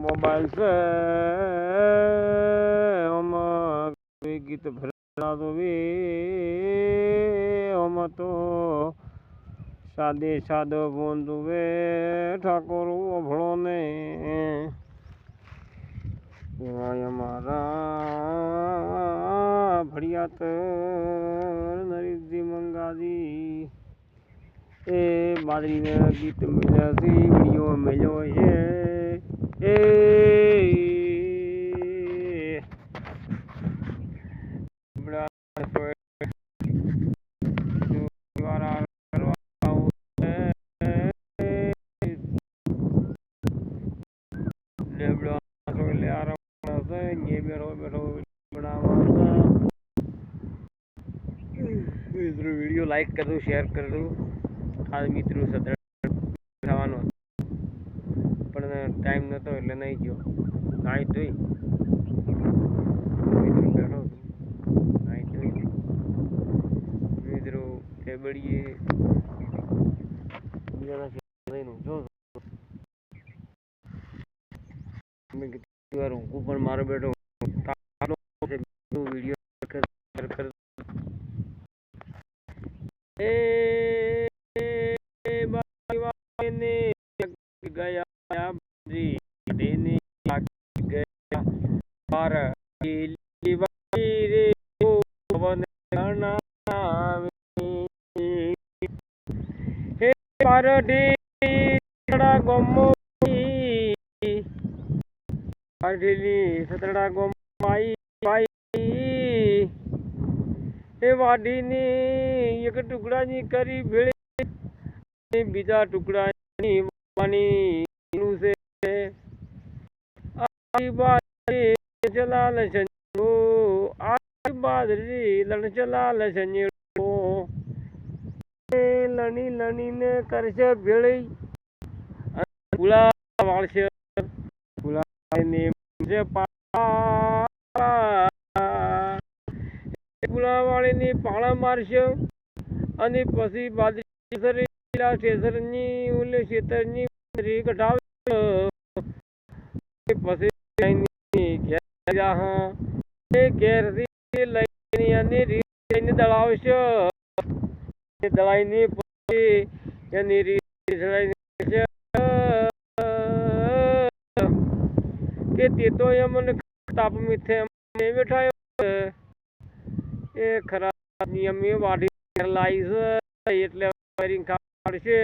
mobile से हम गीत भरा दो वे हम तो सादे सादो बोंदु वे ठाकुर भड़ो ने हमारा बढ़िया तो नरिद्दी मंगा दी ए बादरी में गीत मिले सी वीडियो मिलो ये ए बड़ा द्वारा ले आ रहा हूँ ये बैठो बैठो बनावा वीडियो लाइक कर दो शेयर कर दो आज मित्रों सत्र ખાવાનો પણ ટાઈમ નતો એટલે નહીં ગયો નાઈ ધોઈ મિત્રો બેઠો નાઈ ધોઈ મિત્રો ટેબડીએ બીજાના લઈને જો મેં કીધું યાર હું પણ મારો બેઠો વિડીયો કર એ ने गया जी देने गया पर रे भवन करना हे पर डे सतड़ा गोमो अडली सतड़ा गोमाई भाई हे वाडी ने एक टुकड़ा नी करी भेड़े बीजा टुकड़ा वानी से चला लसनो आज बादरी लड़ चला लसनो लनी लनी ने करश भेड़ी गुला वालश गुला ने मुझे गुला वाले ने पाला मारश અને પછી બાદરી સ્ટેશનની ઓલે ખેતરની રી કઢાવ પછી ઘેરથી લઈને અને રીને દળાવશે દળાઈને પછી એની રીત કે તે તો એમને તાપ મીઠે બેઠાયો એ ખરાબ નિયમ એ વાઢી લાઈસ એટલે કાઢશે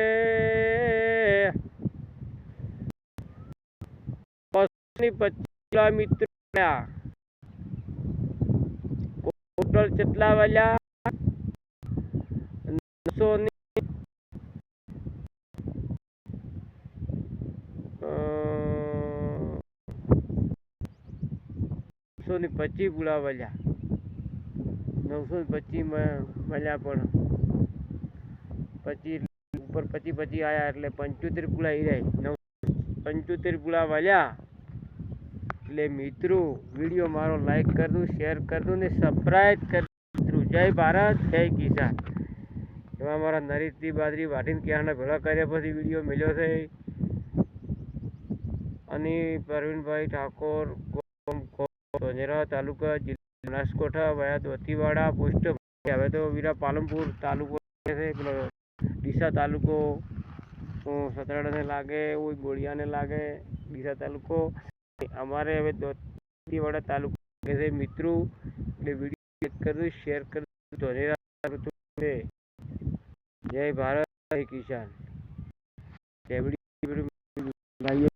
પછી 25 કિલોમીટર ટોટલ કેટલા વાલ્યા 925 પૂળા વાલ્યા 925 મળ્યા પણ 25 ઉપર 25 આયા એટલે 75 પૂળા આવી જાય 75 પૂળા વાલ્યા એટલે મિત્રો વિડીયો મારો લાઈક कर दो शेयर कर दो ने सब्सक्राइब कर दो जय भारत जय किसान એમાં મારા નરેશજી બાદરી વાઢીને ક્યાંના ભેળા કર્યા પછી વિડીયો મળ્યો છે અને પ્રવીણભાઈ ઠાકોર ધોનેરા તાલુકા જિલ્લા બનાસકાંઠા વયા દોતીવાડા પોસ્ટ હવે તો વીરા પાલનપુર તાલુકો છે પેલો ડીસા તાલુકો સતરાડાને લાગે કોઈ ગોળિયાને લાગે ડીસા તાલુકો અમારે હવે દોતીવાડા તાલુકો લાગે છે મિત્રો એટલે વિડીયો कर दो शेयर कर दो धोनेरा जय भारत जय किसान जय